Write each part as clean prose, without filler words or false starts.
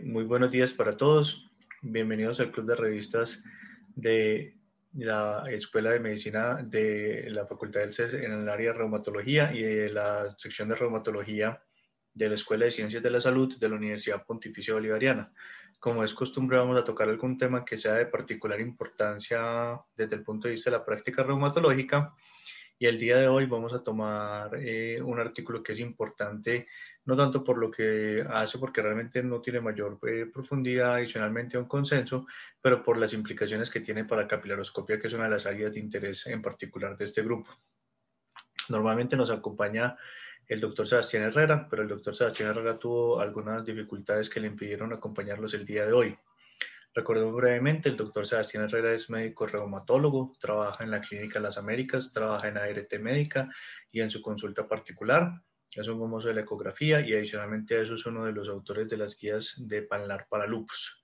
Muy buenos días para todos. Bienvenidos al Club de Revistas de la Escuela de Medicina de la Facultad del CES en el área de reumatología y de la sección de reumatología de la Escuela de Ciencias de la Salud de la Universidad Pontificia Bolivariana. Como es costumbre, vamos a tocar algún tema que sea de particular importancia desde el punto de vista de la práctica reumatológica. Y el día de hoy vamos a tomar un artículo que es importante, no tanto por lo que hace, porque realmente no tiene mayor profundidad adicionalmente a un consenso, pero por las implicaciones que tiene para capilaroscopia, que es una de las áreas de interés en particular de este grupo. Normalmente nos acompaña el doctor Sebastián Herrera, pero el doctor Sebastián Herrera tuvo algunas dificultades que le impidieron acompañarlos el día de hoy. Recordemos brevemente, el doctor Sebastián Herrera es médico reumatólogo, trabaja en la Clínica Las Américas, trabaja en ART Médica y en su consulta particular. Es un famoso de la ecografía y adicionalmente a eso es uno de los autores de las guías de Panlar para lupus.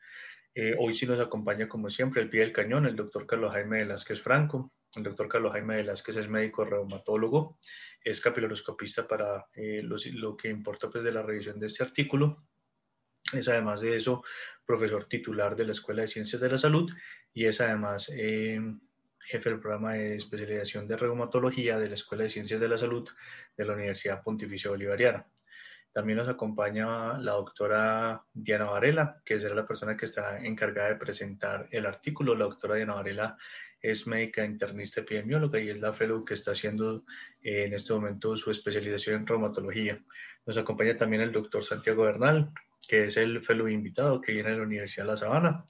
Hoy sí nos acompaña, como siempre, al pie del cañón, el doctor Carlos Jaime Velázquez Franco. El doctor Carlos Jaime Velázquez es médico reumatólogo, es capilaroscopista para lo que importa pues, de la revisión de este artículo. Es además de eso profesor titular de la Escuela de Ciencias de la Salud y es además jefe del programa de especialización de reumatología de la Escuela de Ciencias de la Salud de la Universidad Pontificia Bolivariana. También nos acompaña la doctora Diana Varela, que será la persona que estará encargada de presentar el artículo. La doctora Diana Varela es médica internista epidemióloga y es la fellow que está haciendo en este momento su especialización en reumatología. Nos acompaña también el doctor Santiago Bernal, que es el fellow invitado que viene de la Universidad de La Sabana,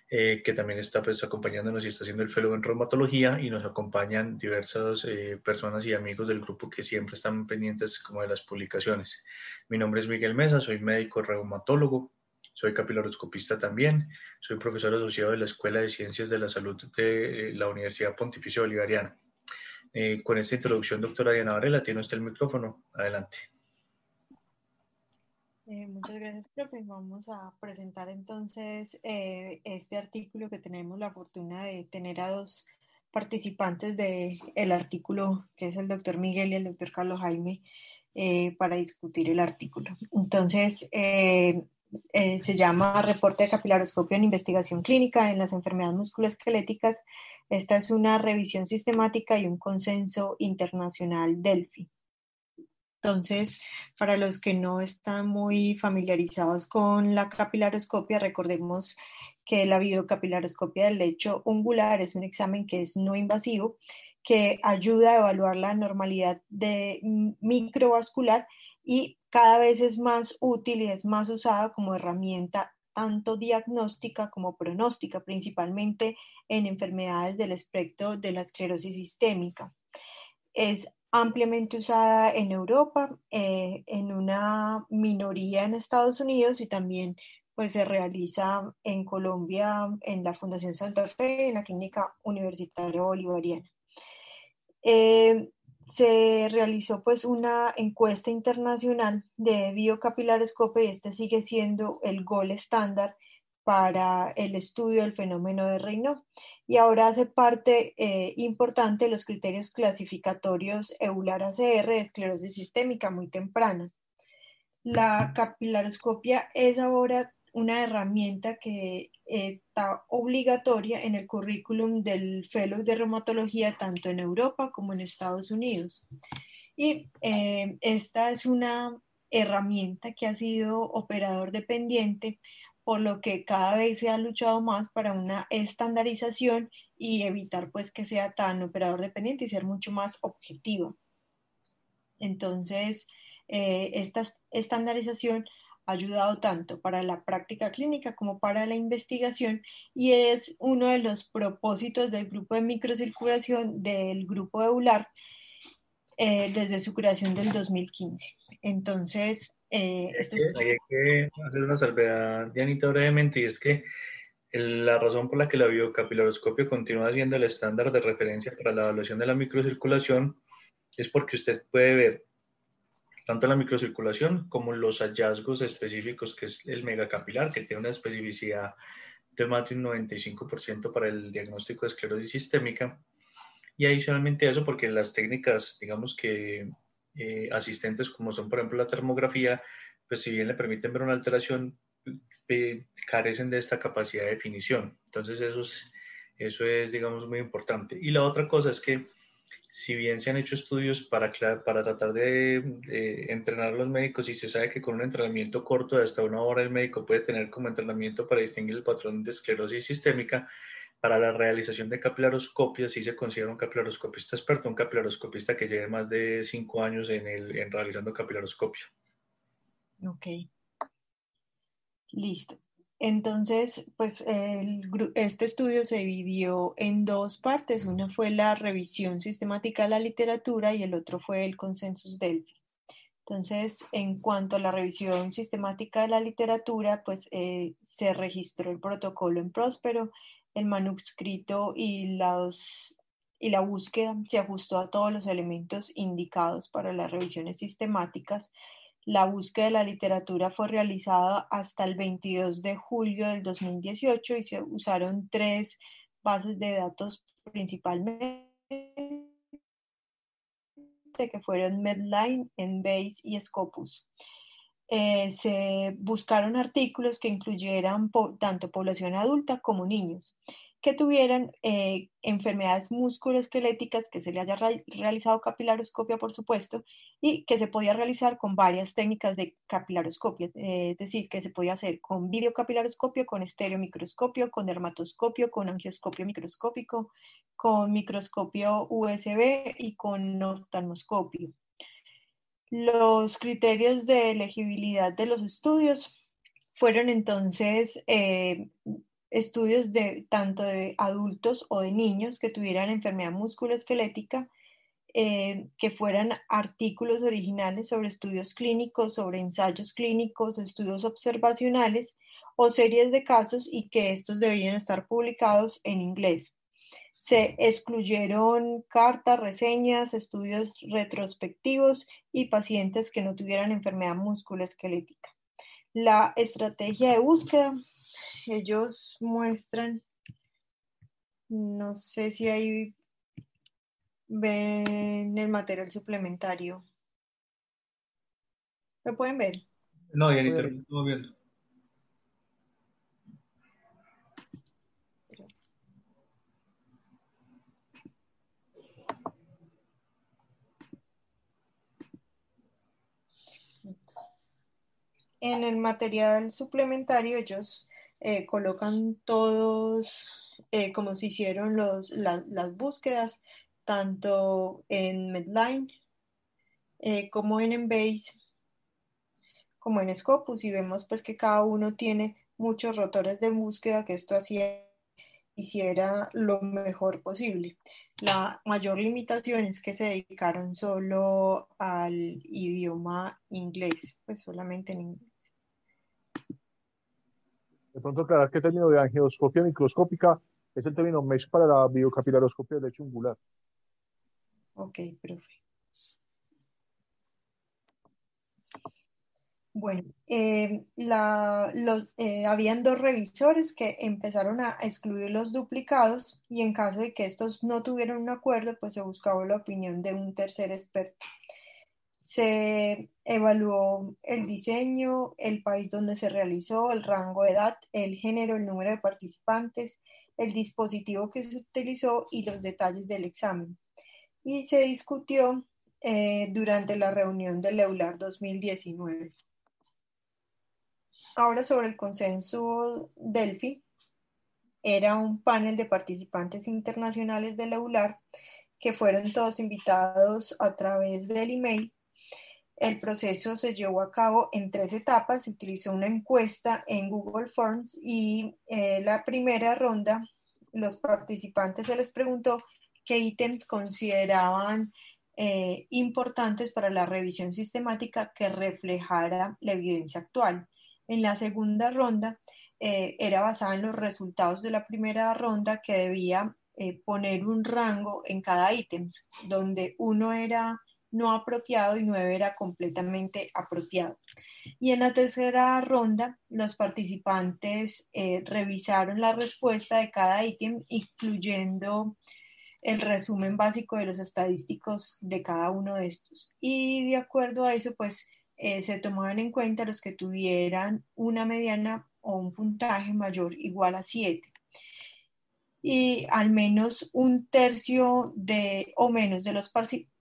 que también está pues, acompañándonos y está haciendo el fellow en reumatología, y nos acompañan diversas personas y amigos del grupo que siempre están pendientes como de las publicaciones. Mi nombre es Miguel Mesa, soy médico reumatólogo, soy capilaroscopista también, soy profesor asociado de la Escuela de Ciencias de la Salud de la Universidad Pontificia Bolivariana. Con esta introducción, doctora Diana Varela, tiene usted el micrófono. Adelante. Muchas gracias, profe. Vamos a presentar entonces este artículo que tenemos la fortuna de tener a dos participantes del artículo, que es el doctor Miguel y el doctor Carlos Jaime, para discutir el artículo. Entonces, se llama Reporte de capilaroscopio en investigación clínica en las enfermedades musculoesqueléticas. Esta es una revisión sistemática y un consenso internacional Delphi. Entonces, para los que no están muy familiarizados con la capilaroscopia, recordemos que la videocapilaroscopia del lecho ungular es un examen que es no invasivo, que ayuda a evaluar la normalidad microvascular y cada vez es más útil y es más usada como herramienta tanto diagnóstica como pronóstica, principalmente en enfermedades del espectro de la esclerosis sistémica. Es ampliamente usada en Europa, en una minoría en Estados Unidos y también pues se realiza en Colombia en la Fundación Santa Fe, en la Clínica Universitaria Bolivariana. Se realizó pues una encuesta internacional de biocapilaroscopia y este sigue siendo el gold estándar para el estudio del fenómeno de Raynaud y ahora hace parte importante de los criterios clasificatorios EULAR-ACR de esclerosis sistémica muy temprana. La capilaroscopia es ahora una herramienta que está obligatoria en el currículum del Fellow de Reumatología tanto en Europa como en Estados Unidos. Y esta es una herramienta que ha sido operador dependiente, por lo que cada vez se ha luchado más para una estandarización y evitar pues que sea tan operador dependiente y ser mucho más objetivo. Entonces, esta estandarización ha ayudado tanto para la práctica clínica como para la investigación y es uno de los propósitos del grupo de microcirculación del grupo EULAR desde su creación del 2015. Entonces, Hay que hacer una salvedad, Dianita, brevemente, y es que la razón por la que la biocapilaroscopia continúa siendo el estándar de referencia para la evaluación de la microcirculación es porque usted puede ver tanto la microcirculación como los hallazgos específicos, que es el megacapilar, que tiene una especificidad de más de un 95% para el diagnóstico de esclerosis sistémica. Y adicionalmente a eso, porque las técnicas, digamos que asistentes como son por ejemplo la termografía, pues si bien le permiten ver una alteración, carecen de esta capacidad de definición. Entonces eso es, digamos, muy importante. Y la otra cosa es que si bien se han hecho estudios para tratar de entrenar a los médicos y se sabe que con un entrenamiento corto de hasta 1 hora el médico puede tener como entrenamiento para distinguir el patrón de esclerosis sistémica, para la realización de capilaroscopia sí se considera un capilaroscopista experto, un capilaroscopista que lleve más de 5 años en realizando capilaroscopia. Ok, listo. Entonces, pues este estudio se dividió en dos partes. Una fue la revisión sistemática de la literatura y el otro fue el consensus Delphi. Entonces, en cuanto a la revisión sistemática de la literatura, pues se registró el protocolo en Próspero, el manuscrito y la búsqueda se ajustó a todos los elementos indicados para las revisiones sistemáticas. La búsqueda de la literatura fue realizada hasta el 22 de julio del 2018 y se usaron 3 bases de datos principalmente, que fueron Medline, Embase y Scopus. Se buscaron artículos que incluyeran tanto población adulta como niños, que tuvieran enfermedades musculoesqueléticas, que se le haya realizado capilaroscopia, por supuesto, y que se podía realizar con varias técnicas de capilaroscopia, es decir, que se podía hacer con videocapilaroscopio, con estereomicroscopio, con dermatoscopio, con angioscopio microscópico, con microscopio USB y con oftalmoscopio. Los criterios de elegibilidad de los estudios fueron entonces estudios tanto de adultos o de niños que tuvieran enfermedad musculoesquelética, que fueran artículos originales sobre estudios clínicos, sobre ensayos clínicos, estudios observacionales o series de casos, y que estos deberían estar publicados en inglés. Se excluyeron cartas, reseñas, estudios retrospectivos y pacientes que no tuvieran enfermedad musculoesquelética. La estrategia de búsqueda, ellos muestran, no sé si ahí ven el material suplementario. ¿Lo pueden ver? No, y en internet estamos viendo. En el material suplementario ellos colocan todos, como se hicieron las búsquedas, tanto en Medline como en Embase, como en Scopus, y vemos pues que cada uno tiene muchos rotores de búsqueda, que esto hiciera lo mejor posible. La mayor limitación es que se dedicaron solo al idioma inglés, pues solamente en inglés. De pronto aclarar que el término de angioscopia microscópica es el término MESH para la biocapilaroscopia del lecho ungular. Ok, profe. Bueno, habían 2 revisores que empezaron a excluir los duplicados, y en caso de que estos no tuvieran un acuerdo, pues se buscaba la opinión de un tercer experto. Se evaluó el diseño, el país donde se realizó, el rango de edad, el género, el número de participantes, el dispositivo que se utilizó y los detalles del examen. Y se discutió durante la reunión del EULAR 2019. Ahora, sobre el consenso Delphi, era un panel de participantes internacionales del EULAR que fueron todos invitados a través del email. El proceso se llevó a cabo en 3 etapas. Se utilizó una encuesta en Google Forms y la primera ronda, los participantes se les preguntó qué ítems consideraban importantes para la revisión sistemática que reflejara la evidencia actual. En la segunda ronda era basada en los resultados de la primera ronda, que debía poner un rango en cada ítem, donde 1 era no apropiado y 9 era completamente apropiado. Y en la tercera ronda, los participantes revisaron la respuesta de cada ítem, incluyendo el resumen básico de los estadísticos de cada uno de estos. Y de acuerdo a eso, pues se tomaban en cuenta los que tuvieran una mediana o un puntaje mayor o igual a 7. Y al menos un tercio o menos de los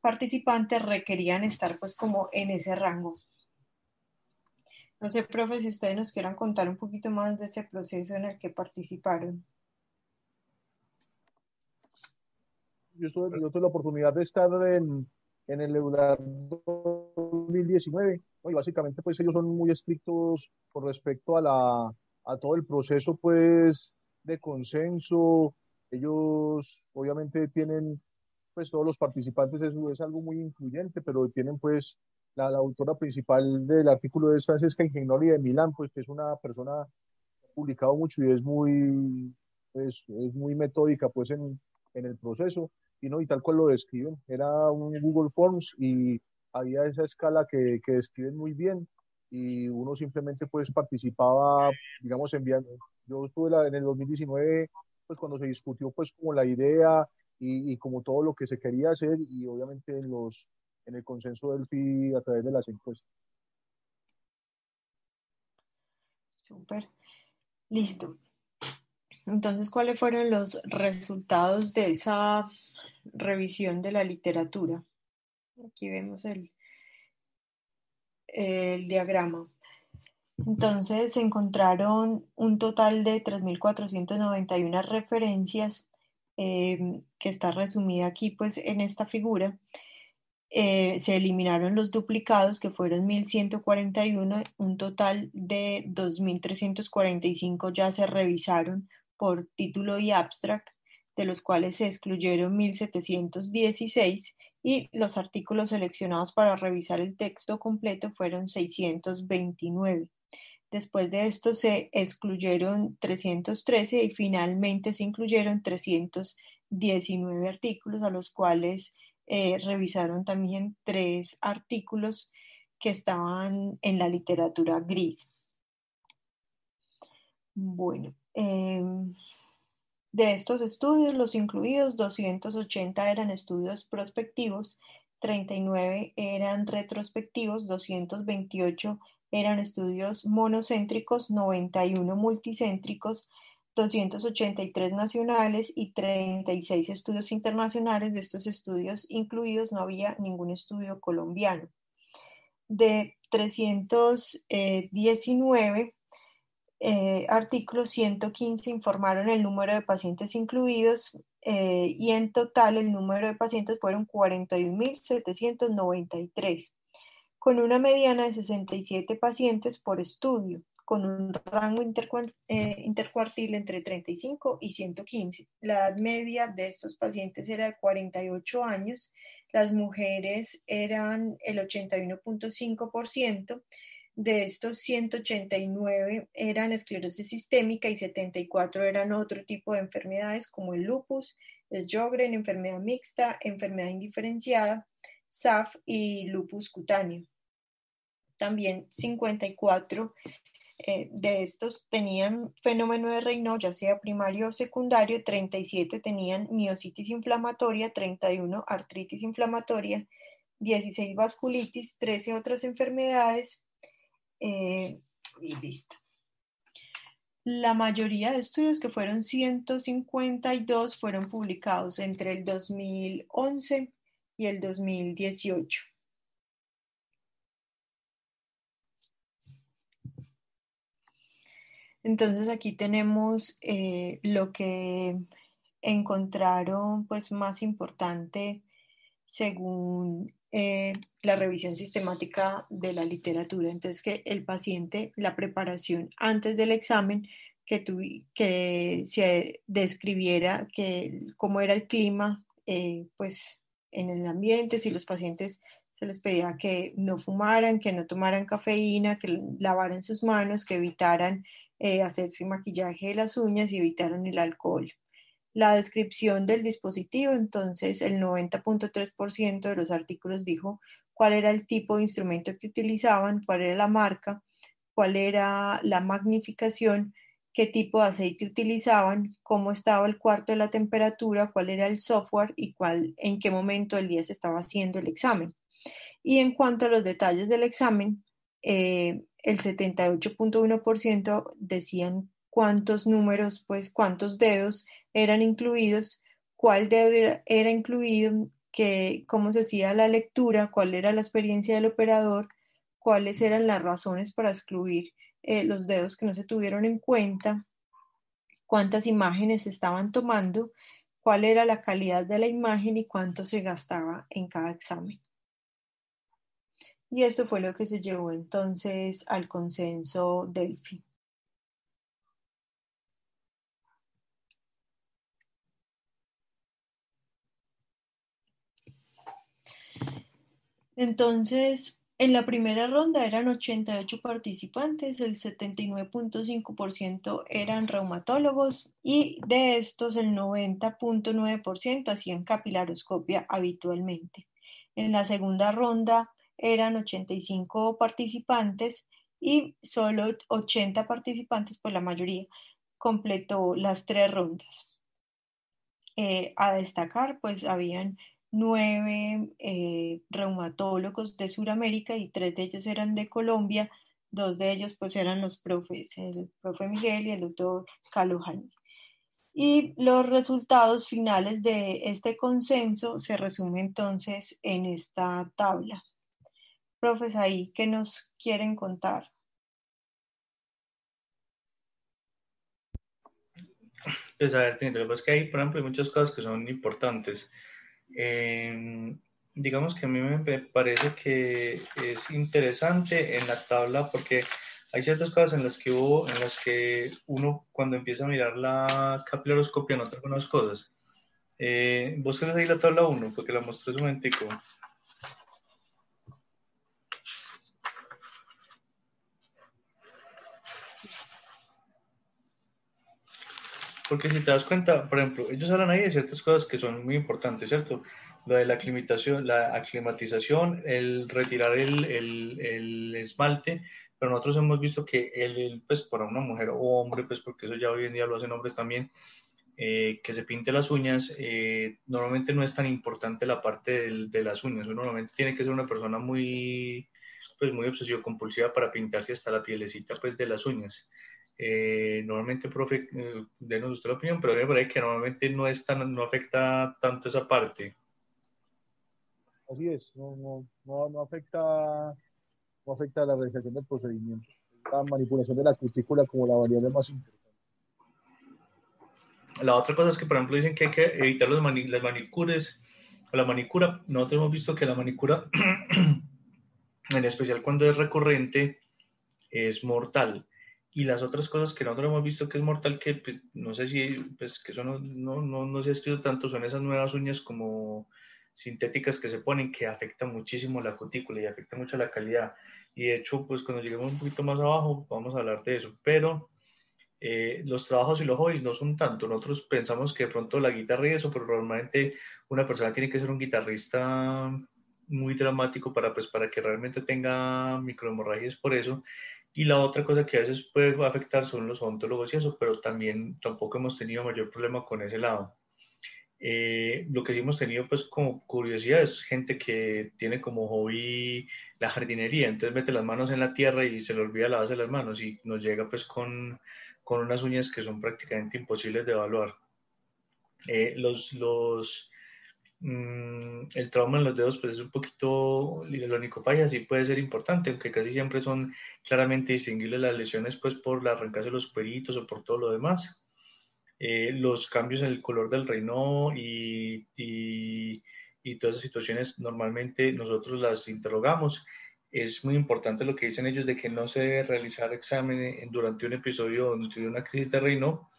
participantes requerían estar pues como en ese rango. No sé, profe, si ustedes nos quieran contar un poquito más de ese proceso en el que participaron. Yo tuve la oportunidad de estar en el EULAR 2019, ¿no? Y básicamente pues ellos son muy estrictos con respecto a todo el proceso pues de consenso. Ellos obviamente tienen, pues todos los participantes es algo muy incluyente, pero tienen pues la autora principal del artículo es Francesca Ingenoli de Milán, pues que es una persona que ha publicado mucho y es muy metódica pues en el proceso, y no, y tal cual lo describen, era un Google Forms y había esa escala que describen muy bien, y uno simplemente pues participaba, digamos, enviando. Yo estuve en el 2019, pues cuando se discutió pues como la idea y como todo lo que se quería hacer, y obviamente en el consenso del FI a través de las encuestas. Súper, listo. Entonces, ¿cuáles fueron los resultados de esa revisión de la literatura? Aquí vemos el diagrama. Entonces, se encontraron un total de 3.491 referencias, que está resumida aquí pues en esta figura. Se eliminaron los duplicados, que fueron 1.141, un total de 2.345 ya se revisaron por título y abstract, de los cuales se excluyeron 1.716, y los artículos seleccionados para revisar el texto completo fueron 629. Después de esto se excluyeron 313 y finalmente se incluyeron 319 artículos, a los cuales revisaron también 3 artículos que estaban en la literatura gris. Bueno, de estos estudios, los incluidos, 280 eran estudios prospectivos, 39 eran retrospectivos, 228 eran estudios monocéntricos, 91 multicéntricos, 283 nacionales y 36 estudios internacionales. De estos estudios incluidos no había ningún estudio colombiano. De 319 artículos, 115 informaron el número de pacientes incluidos, y en total el número de pacientes fueron 41.793, con una mediana de 67 pacientes por estudio, con un rango intercuartil entre 35 y 115. La edad media de estos pacientes era de 48 años, las mujeres eran el 81.5%, de estos 189 eran esclerosis sistémica y 74 eran otro tipo de enfermedades como el lupus, Sjögren, enfermedad mixta, enfermedad indiferenciada, SAF y lupus cutáneo. También 54 de estos tenían fenómeno de Raynaud, ya sea primario o secundario, 37 tenían miositis inflamatoria, 31 artritis inflamatoria, 16 vasculitis, 13 otras enfermedades, y listo. La mayoría de estudios, que fueron 152, fueron publicados entre el 2011 y el 2018. Entonces aquí tenemos lo que encontraron pues más importante según la revisión sistemática de la literatura. Entonces, que el paciente, la preparación antes del examen, que se describiera cómo era el clima pues en el ambiente, si los pacientes se les pedía que no fumaran, que no tomaran cafeína, que lavaran sus manos, que evitaran hacerse maquillaje de las uñas y evitaran el alcohol. La descripción del dispositivo, entonces el 90.3% de los artículos dijo cuál era el tipo de instrumento que utilizaban, cuál era la marca, cuál era la magnificación, qué tipo de aceite utilizaban, cómo estaba el cuarto de la temperatura, cuál era el software y en qué momento del día se estaba haciendo el examen. Y en cuanto a los detalles del examen, el 78.1% decían cuántos números, pues cuántos dedos eran incluidos, cuál dedo era incluido, cómo se hacía la lectura, cuál era la experiencia del operador, cuáles eran las razones para excluir los dedos que no se tuvieron en cuenta, cuántas imágenes se estaban tomando, cuál era la calidad de la imagen y cuánto se gastaba en cada examen. Y esto fue lo que se llevó entonces al consenso Delphi. Entonces, en la primera ronda eran 88 participantes, el 79.5% eran reumatólogos y de estos el 90.9% hacían capilaroscopia habitualmente. En la segunda ronda eran 85 participantes y solo 80 participantes, pues la mayoría, completó las 3 rondas. A destacar, pues habían 9 reumatólogos de Sudamérica y 3 de ellos eran de Colombia, 2 de ellos pues eran los profes, el profe Miguel y el doctor Carlos Jaime. Y los resultados finales de este consenso se resumen entonces en esta tabla. Profes, ahí, ¿qué nos quieren contar? Pues a ver, lo que pasa es que hay, por ejemplo, hay muchas cosas que son importantes. Digamos que a mí me parece que es interesante en la tabla porque hay ciertas cosas en las que uno cuando empieza a mirar la capilaroscopia nota algunas cosas. Vos tenés ahí la tabla 1 porque la mostré un momentico. Porque si te das cuenta, por ejemplo, ellos hablan ahí de ciertas cosas que son muy importantes, ¿cierto? Lo de la aclimatización, el retirar el esmalte, pero nosotros hemos visto que pues para una mujer o hombre, pues porque eso ya hoy en día lo hacen hombres también, que se pinte las uñas, normalmente no es tan importante la parte de las uñas, uno normalmente tiene que ser una persona muy, pues muy obsesiva compulsiva para pintarse hasta la pielecita pues de las uñas. Normalmente, profe, denos usted la opinión, pero me parece que normalmente no afecta tanto esa parte. Así es, no afecta, no afecta la realización del procedimiento. La manipulación de la cutícula como la variable más importante. La otra cosa es que, por ejemplo, dicen que hay que evitar las manicures, la manicura. Nosotros hemos visto que la manicura, en especial cuando es recurrente, es mortal. Y las otras cosas que nosotros hemos visto que es mortal, que pues, no sé si, pues que eso no se ha estudiado tanto, son esas nuevas uñas como sintéticas que se ponen, que afectan muchísimo la cutícula y afectan mucho la calidad. Y de hecho, pues cuando lleguemos un poquito más abajo, vamos a hablar de eso. Pero los trabajos y los hobbies no son tanto. Nosotros pensamos que de pronto la guitarra y eso, pero normalmente una persona tiene que ser un guitarrista muy dramático pues, para que realmente tenga microhemorragias por eso. Y la otra cosa que a veces puede afectar son los odontólogos y eso, pero también tampoco hemos tenido mayor problema con ese lado. Lo que sí hemos tenido pues como curiosidad es gente que tiene como hobby la jardinería, entonces mete las manos en la tierra y se le olvida lavarse las manos y nos llega pues con unas uñas que son prácticamente imposibles de evaluar. Eh, los, los, el trauma en los dedos pues es un poquito, la onicofagia sí puede ser importante, aunque casi siempre son claramente distinguibles las lesiones pues por la arrancarse de los cueritos o por todo lo demás. Los cambios en el color del reino y todas esas situaciones normalmente nosotros las interrogamos. Es muy importante lo que dicen ellos de que no se debe realizar examen durante un episodio donde tiene una crisis de reino,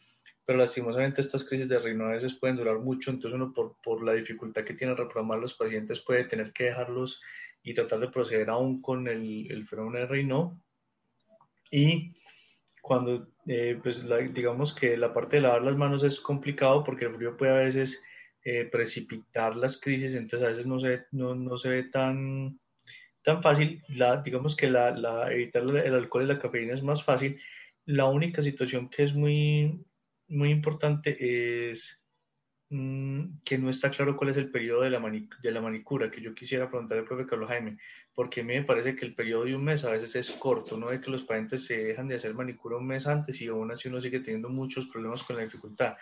pero lastimosamente estas crisis de reino a veces pueden durar mucho, entonces uno por la dificultad que tiene reprogramar los pacientes puede tener que dejarlos y tratar de proceder aún con el fenómeno de reino. Y cuando pues digamos que la parte de lavar las manos es complicado porque el frío puede a veces precipitar las crisis, entonces a veces no se ve tan fácil. Digamos que evitar el alcohol y la cafeína es más fácil. La única situación que es muy importante es que no está claro cuál es el periodo de la manicura, que yo quisiera preguntarle al profe Carlos Jaime. porque a mí me parece que el periodo de un mes a veces es corto. Uno ve que los pacientes se dejan de hacer manicura un mes antes y aún así uno sigue teniendo muchos problemas con la dificultad.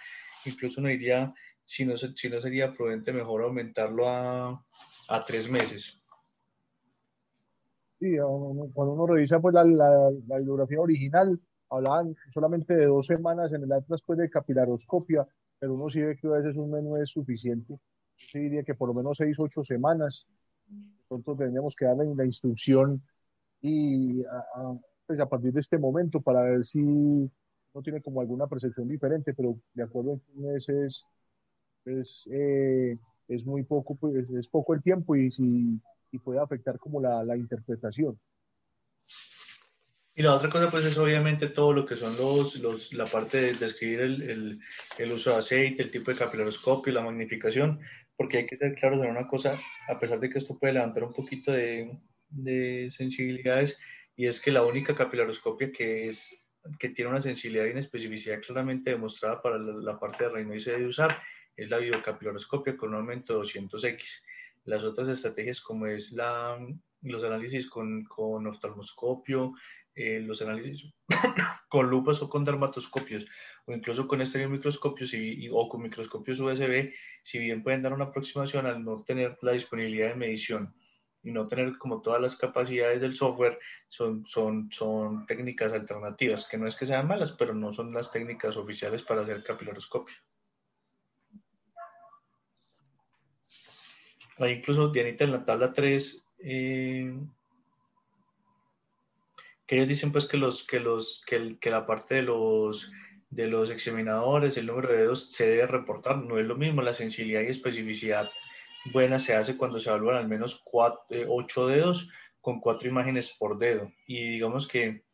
Incluso uno diría, si no sería prudente mejor aumentarlo a 3 meses. Sí, cuando uno revisa pues la bibliografía original, hablaban solamente de 2 semanas en el atlas pues, de capilaroscopia, pero uno sí ve que a veces un mes no es suficiente. Yo sí diría que por lo menos 6, 8 semanas. Pronto tendríamos que darle la instrucción y pues a partir de este momento para ver si no tiene como alguna percepción diferente, pero de acuerdo en que un mes es, eh, es muy poco, pues, es poco el tiempo y puede afectar como la interpretación. Y la otra cosa, pues, es obviamente todo lo que son la parte de describir el uso de aceite, el tipo de capilaroscopio, la magnificación, porque hay que ser claros en una cosa, a pesar de que esto puede levantar un poquito de sensibilidades, y es que la única capilaroscopia que tiene una sensibilidad y una especificidad claramente demostrada para la parte de Raynaud y se debe usar, es la videocapilaroscopia con un aumento de 200x. Las otras estrategias, como es los análisis con oftalmoscopio, los análisis con lupas o con dermatoscopios o incluso con estereomicroscopios o con microscopios USB, si bien pueden dar una aproximación al no tener la disponibilidad de medición y no tener como todas las capacidades del software, son técnicas alternativas, que no es que sean malas, pero no son las técnicas oficiales para hacer capilaroscopio. Ahí incluso, Dianita, en la tabla 3, que ellos dicen pues que la parte de los examinadores, el número de dedos se debe reportar, no es lo mismo, la sensibilidad y especificidad buena se hace cuando se evalúan al menos 8 dedos con 4 imágenes por dedo. Y digamos que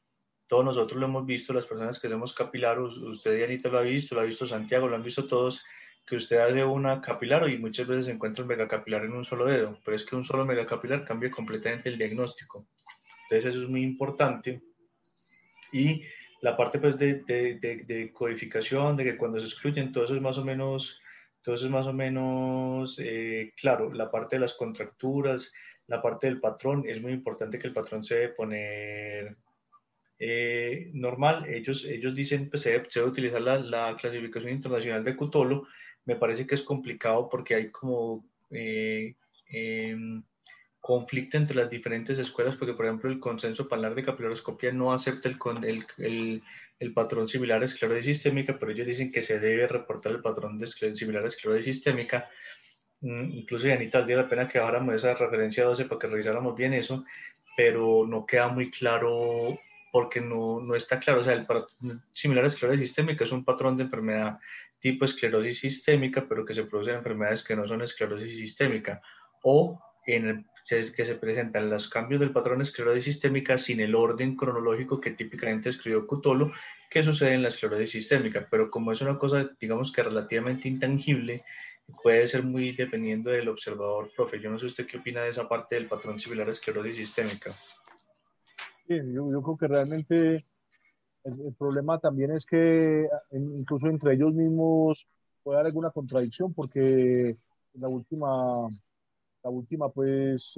todos nosotros lo hemos visto, las personas que hacemos capilar, usted Anita lo ha visto Santiago, lo han visto todos, que usted hace una capilar y muchas veces se encuentra el megacapilar en un solo dedo, pero es que un solo megacapilar cambia completamente el diagnóstico. Entonces eso es muy importante. Y la parte pues de codificación, de que cuando se excluyen, todo eso es más o menos, claro. La parte de las contracturas, la parte del patrón, es muy importante que el patrón se debe poner normal. Ellos dicen, pues se debe utilizar la clasificación internacional de Cutolo. Me parece que es complicado porque hay como eh, conflicto entre las diferentes escuelas, porque por ejemplo el consenso palar de capilaroscopia no acepta el patrón similar a esclerosis sistémica, pero ellos dicen que se debe reportar el patrón de similar a esclerosis sistémica. Incluso, Yanita, valdría la pena que bajáramos esa referencia 12 para que revisáramos bien eso, pero no queda muy claro porque no está claro. O sea, el patrón similar a esclerosis sistémica es un patrón de enfermedad tipo esclerosis sistémica, pero que se produce en enfermedades que no son esclerosis sistémica, o que se presentan los cambios del patrón de esclerosis sistémica sin el orden cronológico que típicamente escribió Cutolo, que sucede en la esclerosis sistémica. Pero como es una cosa, digamos que relativamente intangible, puede ser muy dependiendo del observador, profe. Yo no sé usted qué opina de esa parte del patrón similar a esclerosis sistémica. Sí, yo creo que realmente el problema también es que incluso entre ellos mismos puede haber alguna contradicción porque la última, la última pues,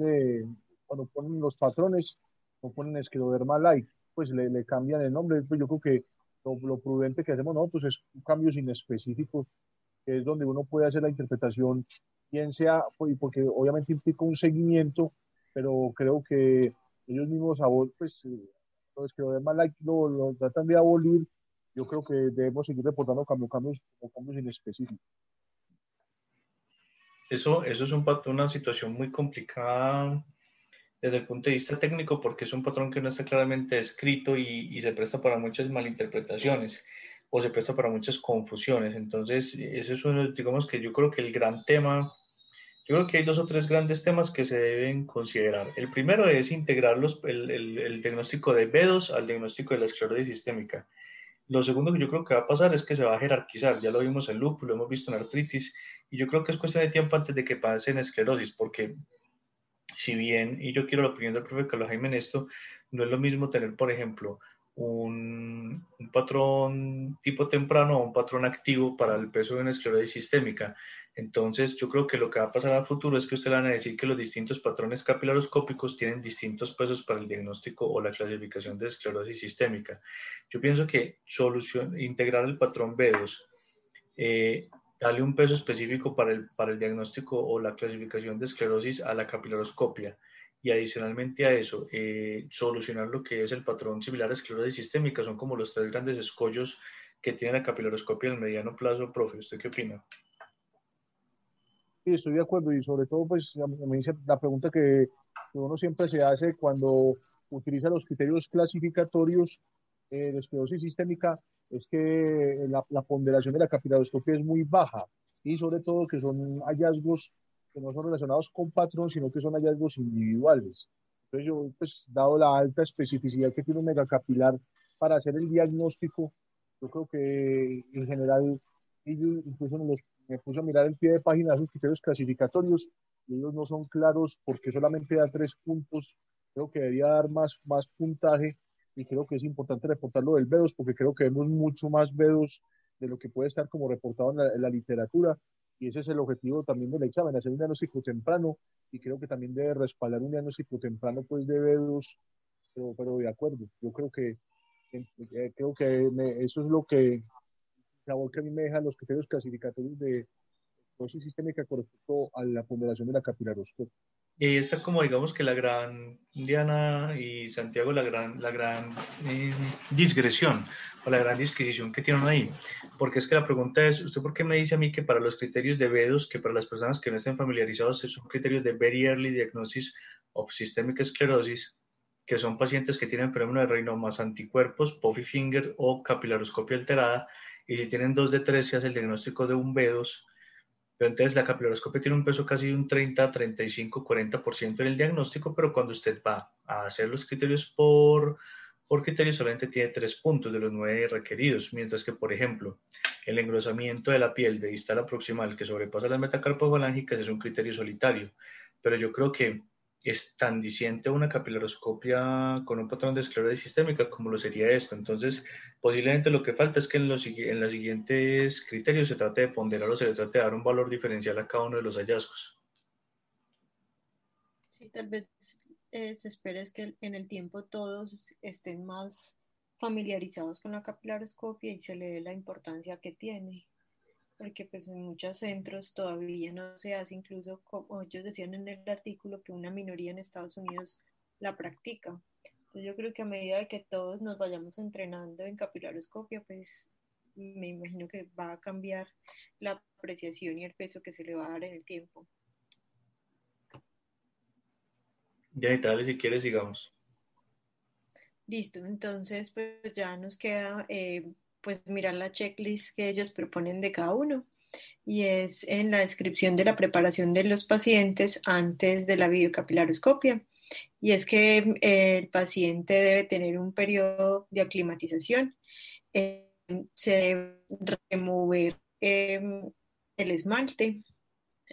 cuando ponen los patrones, no ponen escleroderma like, pues le cambian el nombre. Pues yo creo que lo prudente que hacemos nosotros es cambios inespecíficos, que es donde uno puede hacer la interpretación, bien sea, pues, porque obviamente implica un seguimiento, pero creo que ellos mismos, pues, los escleroderma like lo tratan de abolir. Yo creo que debemos seguir reportando cambios inespecíficos. Eso es una situación muy complicada desde el punto de vista técnico, porque es un patrón que no está claramente descrito y se presta para muchas malinterpretaciones o se presta para muchas confusiones. Entonces, eso es uno, digamos que yo creo que el gran tema, yo creo que hay dos o tres grandes temas que se deben considerar. El primero es integrar el diagnóstico de B2 al diagnóstico de la esclerosis sistémica. Lo segundo que yo creo que va a pasar es que se va a jerarquizar. Ya lo vimos en lupus, lo hemos visto en artritis, y yo creo que es cuestión de tiempo antes de que pase en esclerosis, porque si bien, y yo quiero la opinión del profe Carlos Jaime en esto, no es lo mismo tener, por ejemplo, un patrón tipo temprano o un patrón activo para el peso de una esclerosis sistémica. Entonces, yo creo que lo que va a pasar a futuro es que usted le van a decir que los distintos patrones capilaroscópicos tienen distintos pesos para el diagnóstico o la clasificación de esclerosis sistémica. Yo pienso que integrar el patrón B2, darle un peso específico para el diagnóstico o la clasificación de esclerosis a la capilaroscopia y adicionalmente a eso, solucionar lo que es el patrón similar a esclerosis sistémica, son como los tres grandes escollos que tiene la capilaroscopia en el mediano plazo, profe. ¿Usted qué opina? Sí, estoy de acuerdo y sobre todo, pues, me dice la pregunta que uno siempre se hace cuando utiliza los criterios clasificatorios de esclerosis sistémica, es que la ponderación de la capilaroscopia es muy baja y sobre todo que son hallazgos que no son relacionados con patrón, sino que son hallazgos individuales. Entonces yo, pues, dado la alta especificidad que tiene un megacapilar para hacer el diagnóstico, yo creo que en general ellos incluso me puse a mirar el pie de página de esos criterios clasificatorios y ellos no son claros porque solamente da 3 puntos. Creo que debería dar más puntaje y creo que es importante reportar lo del B2 porque creo que vemos mucho más B2 de lo que puede estar como reportado en la literatura y ese es el objetivo también del examen, hacer un diagnóstico temprano y creo que también debe respaldar un diagnóstico temprano pues de B2, pero de acuerdo, yo creo que eso es lo que sabor que a mí me dejan los criterios clasificatorios de dosis sistémica con respecto a la ponderación de la capilaroscopia. Y ahí está como digamos que la gran Diana y Santiago, la gran discreción o la gran disquisición que tienen ahí. Porque es que la pregunta es, ¿usted por qué me dice a mí que para los criterios de B2, que para las personas que no estén familiarizados son criterios de Very Early Diagnosis of Systemic Sclerosis, que son pacientes que tienen fenómeno de Raynaud más anticuerpos, puffy finger o capilaroscopia alterada, y si tienen 2 de 3 se hace el diagnóstico de un B2, pero entonces la capilaroscopia tiene un peso casi de un 30, 35, 40% en el diagnóstico, pero cuando usted va a hacer los criterios por criterio solamente tiene 3 puntos de los 9 requeridos, mientras que, por ejemplo, el engrosamiento de la piel de distal a proximal que sobrepasa las metacarpofalángicas es un criterio solitario, pero yo creo que es tan diciente una capilaroscopia con un patrón de esclerosis sistémica como lo sería esto. Entonces, posiblemente lo que falta es que en los siguientes criterios se trate de ponderar o se le trate de dar un valor diferencial a cada uno de los hallazgos. Sí, tal vez se espera es que en el tiempo todos estén más familiarizados con la capilaroscopia y se le dé la importancia que tiene, porque pues en muchos centros todavía no se hace, incluso como ellos decían en el artículo que una minoría en Estados Unidos la practica. Entonces yo creo que a medida de que todos nos vayamos entrenando en capilaroscopia, pues me imagino que va a cambiar la apreciación y el peso que se le va a dar en el tiempo. Ya y tal, si quieres, sigamos. Listo, entonces pues ya nos queda pues mirar la checklist que ellos proponen de cada uno y es en la descripción de la preparación de los pacientes antes de la videocapilaroscopia. Y es que el paciente debe tener un periodo de aclimatización, eh, se debe remover el esmalte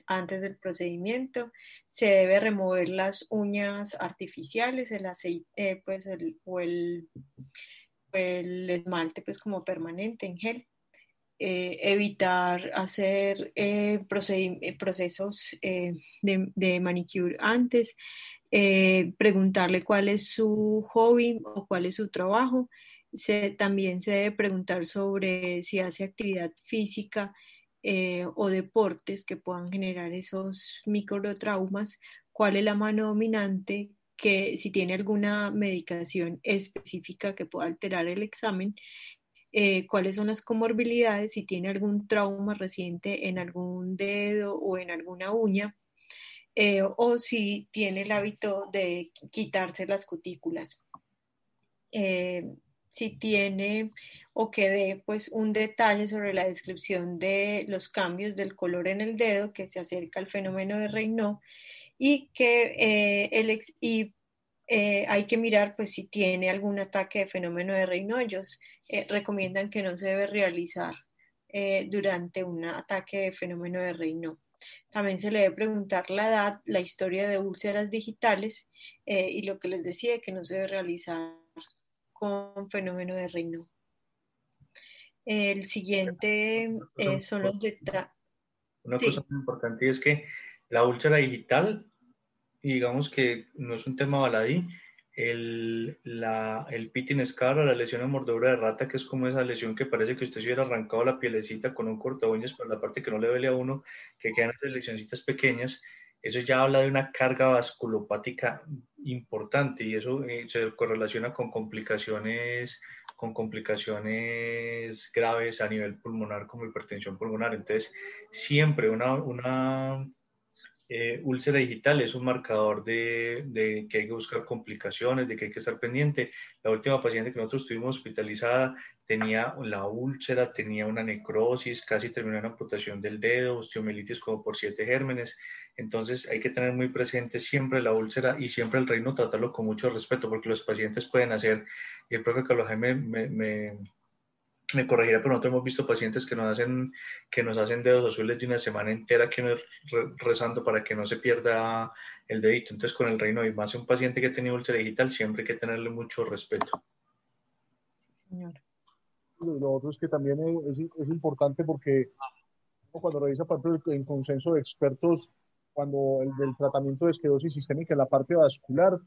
antes del procedimiento, se debe remover las uñas artificiales, el aceite pues el esmalte pues como permanente en gel. Evitar hacer procesos de manicure antes, preguntarle cuál es su hobby o cuál es su trabajo. También se debe preguntar sobre si hace actividad física o deportes que puedan generar esos microtraumas, cuál es la mano dominante, que si tiene alguna medicación específica que pueda alterar el examen, cuáles son las comorbilidades, si tiene algún trauma reciente en algún dedo o en alguna uña, o si tiene el hábito de quitarse las cutículas. Eh, si tiene o que dé pues un detalle sobre la descripción de los cambios del color en el dedo que se acerca al fenómeno de Raynaud y que hay que mirar pues si tiene algún ataque de fenómeno de Raynaud. Ellos recomiendan que no se debe realizar durante un ataque de fenómeno de Raynaud. También se le debe preguntar la edad, la historia de úlceras digitales y lo que les decía, que no se debe realizar con fenómeno de Raynaud. El siguiente son los detalles. una cosa Sí. muy importante es que la úlcera digital, y digamos que no es un tema baladí, el pitting scar o la lesión de mordedura de rata, que es como esa lesión que parece que usted se hubiera arrancado la pielecita con un corta uñas por la parte que no le duele a uno, que quedan esas lesioncitas pequeñas, eso ya habla de una carga vasculopática importante y eso se correlaciona con complicaciones graves a nivel pulmonar como hipertensión pulmonar. Entonces, siempre una úlcera digital es un marcador de que hay que buscar complicaciones, de que hay que estar pendiente. La última paciente que nosotros tuvimos hospitalizada tenía la úlcera, tenía una necrosis, casi terminó en amputación del dedo, osteomielitis como por 7 gérmenes. Entonces hay que tener muy presente siempre la úlcera y siempre el reino tratarlo con mucho respeto, porque los pacientes pueden hacer, y el profe Carlos Jaime me corregirá, pero nosotros hemos visto pacientes que nos hacen dedos azules de una semana entera que uno rezando para que no se pierda el dedito. Entonces, con el reino y más un paciente que ha tenido úlcera digital, siempre hay que tenerle mucho respeto. Señor. Lo otro es que también es importante porque cuando revisa, por ejemplo, en consenso de expertos, cuando el del tratamiento de esclerosis sistémica, la parte vascular,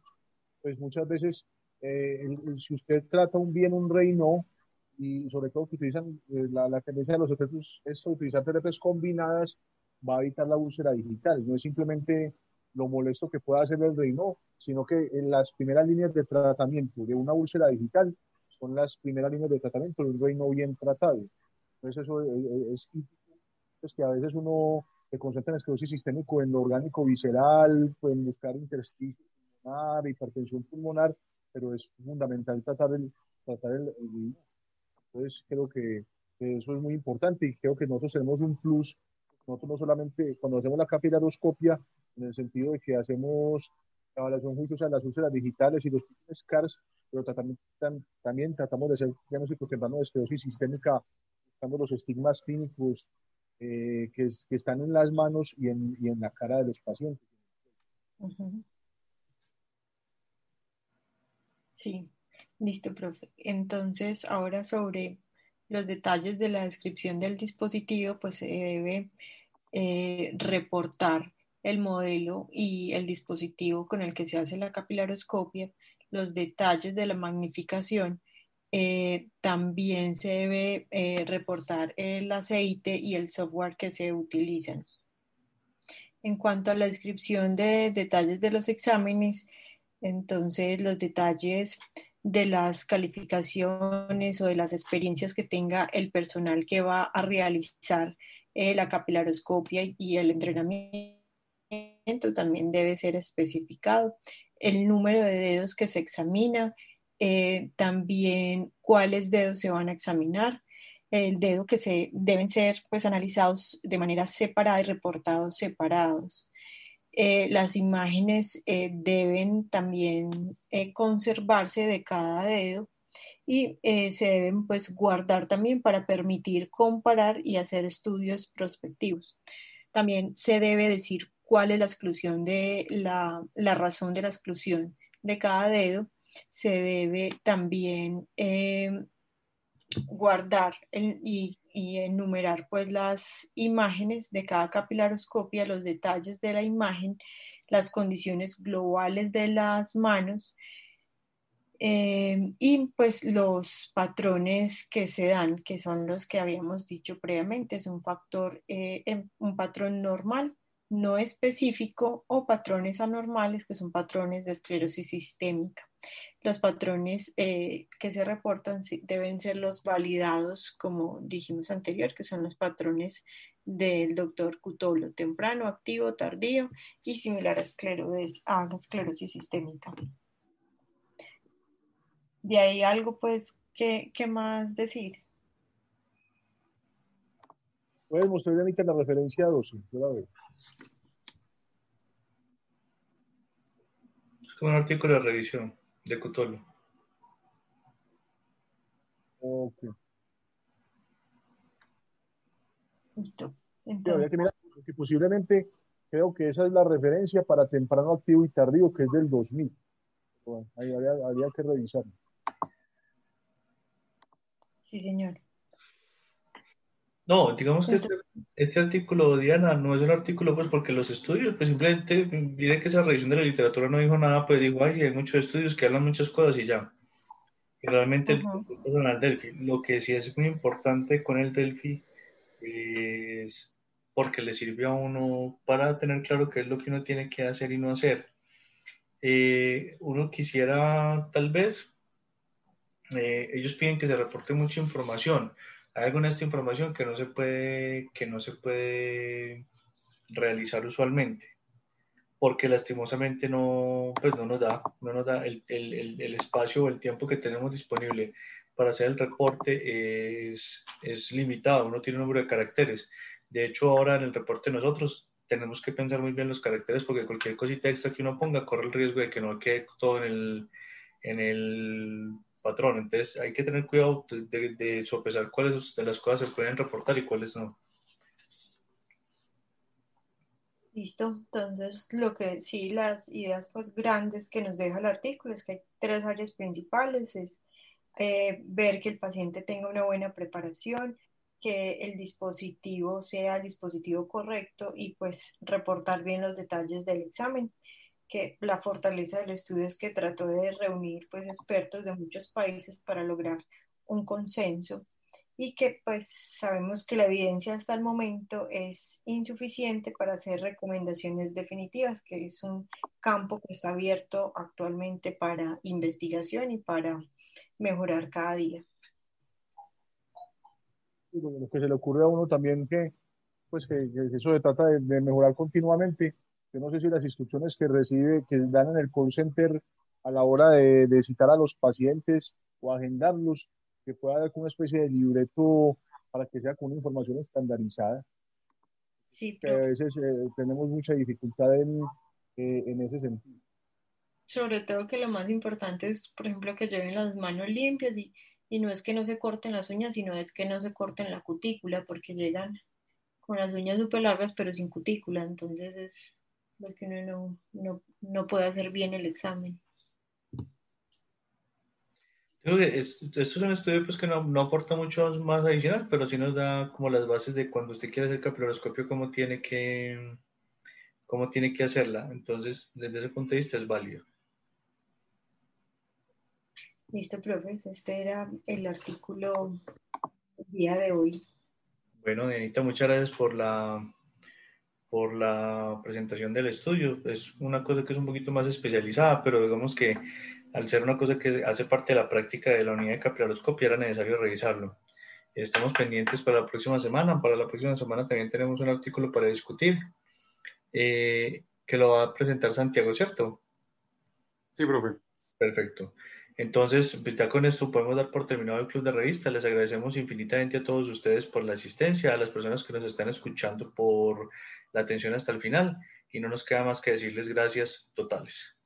pues muchas veces, si usted trata bien un Raynaud, y sobre todo que utilizan, la tendencia de los expertos es utilizar terapias combinadas, va a evitar la úlcera digital. No es simplemente lo molesto que pueda hacer el Raynaud, sino que en las primeras líneas de tratamiento de una úlcera digital son las primeras líneas de tratamiento de un Raynaud bien tratado. Entonces eso es que a veces uno se concentra en esclerosis sistémico, en lo orgánico visceral, pues en buscar intersticio pulmonar, hipertensión pulmonar, pero es fundamental tratar el. Entonces creo que eso es muy importante y creo que nosotros tenemos un plus. Nosotros no solamente cuando hacemos la capilaroscopia, en el sentido de que hacemos la evaluación juiciosa de las úlceras digitales y los scars, pero también tratamos de hacer diagnóstico temprano de esclerosis sistémica, buscando los estigmas clínicos que están en las manos y en la cara de los pacientes. Ujú. Sí, listo, profe. Entonces, ahora sobre los detalles de la descripción del dispositivo, pues se debe reportar el modelo y el dispositivo con el que se hace la capilaroscopia, los detalles de la magnificación. También se debe reportar el aceite y el software que se utilizan. En cuanto a la descripción de detalles de los exámenes, entonces los detalles de las calificaciones o de las experiencias que tenga el personal que va a realizar la capilaroscopia y el entrenamiento también debe ser especificado. El número de dedos que se examina, también cuáles dedos se van a examinar, el dedo que se deben ser pues analizados de manera separada y reportados separados. Las imágenes deben también conservarse de cada dedo y se deben pues guardar también para permitir comparar y hacer estudios prospectivos. También se debe decir cuál es la exclusión de la razón de la exclusión de cada dedo. Se debe también guardar y enumerar pues las imágenes de cada capilaroscopia, los detalles de la imagen, las condiciones globales de las manos y pues los patrones que se dan, que son los que habíamos dicho previamente, es un factor, un patrón normal, no específico, o patrones anormales, que son patrones de esclerosis sistémica. Los patrones que se reportan deben ser los validados, como dijimos anterior, que son los patrones del doctor Cutolo, temprano, activo, tardío y similar a esclerosis sistémica. De ahí algo, pues, ¿qué más decir? Puedes mostrar ahorita la referencia 12, yo la veo. Es como un artículo de revisión de Cutolo. Ok. Listo. Sí, habría Entonces, que mirar, porque posiblemente creo que esa es la referencia para temprano, activo y tardío, que es del 2000. Bueno, ahí habría que revisar. sí, señor. No, digamos que Entonces, este artículo, Diana, no es un artículo, pues porque los estudios, pues simplemente, diré que esa revisión de la literatura no dijo nada, pues dijo, ay, sí, hay muchos estudios que hablan muchas cosas y ya. Y realmente el ujú. personal Delphi, lo que sí es muy importante con el Delphi es porque le sirve a uno para tener claro qué es lo que uno tiene que hacer y no hacer. Uno quisiera, tal vez, ellos piden que se reporte mucha información. Hay alguna de esta información que no se puede realizar usualmente, porque lastimosamente no, pues no nos da el espacio o el tiempo que tenemos disponible para hacer el reporte es limitado, uno tiene un número de caracteres. De hecho, ahora en el reporte nosotros tenemos que pensar muy bien los caracteres porque cualquier cosita extra que uno ponga corre el riesgo de que no quede todo en el patrón. Entonces hay que tener cuidado de sopesar cuáles de las cosas se pueden reportar y cuáles no. Listo. Entonces, lo que sí, las ideas pues grandes que nos deja el artículo es que hay tres áreas principales, es ver que el paciente tenga una buena preparación, que el dispositivo sea el dispositivo correcto y pues reportar bien los detalles del examen, que la fortaleza del estudio es que trató de reunir pues expertos de muchos países para lograr un consenso y que pues sabemos que la evidencia hasta el momento es insuficiente para hacer recomendaciones definitivas, que es un campo que está abierto actualmente para investigación y para mejorar cada día. Lo que se le ocurre a uno también pues que eso se trata de mejorar continuamente. Yo no sé si las instrucciones que recibe, que dan en el call center a la hora de citar a los pacientes o agendarlos, que pueda haber como una especie de libreto para que sea con una información estandarizada, Sí, que a profe. veces tenemos mucha dificultad en ese sentido. Sobre todo que lo más importante es, por ejemplo, que lleven las manos limpias y no es que no se corten las uñas, sino es que no se corten la cutícula porque llegan con las uñas súper largas pero sin cutícula, entonces es lo que uno no puede hacer bien el examen. Creo que esto es un estudio pues, que no aporta mucho más adicional, pero sí nos da como las bases de cuando usted quiere hacer capilaroscopio, cómo tiene que hacerla. Entonces, desde ese punto de vista es válido. Listo, profes, este era el artículo del día de hoy. Bueno, Dianita, muchas gracias por la presentación del estudio. Es una cosa que es un poquito más especializada, pero digamos que al ser una cosa que hace parte de la práctica de la unidad de capilaroscopia era necesario revisarlo. Estamos pendientes para la próxima semana. Para la próxima semana también tenemos un artículo para discutir que lo va a presentar Santiago, ¿cierto? Sí, profe. Perfecto. Entonces, pues ya con esto podemos dar por terminado el club de revistas. Les agradecemos infinitamente a todos ustedes por la asistencia, a las personas que nos están escuchando por la atención hasta el final y no nos queda más que decirles gracias totales.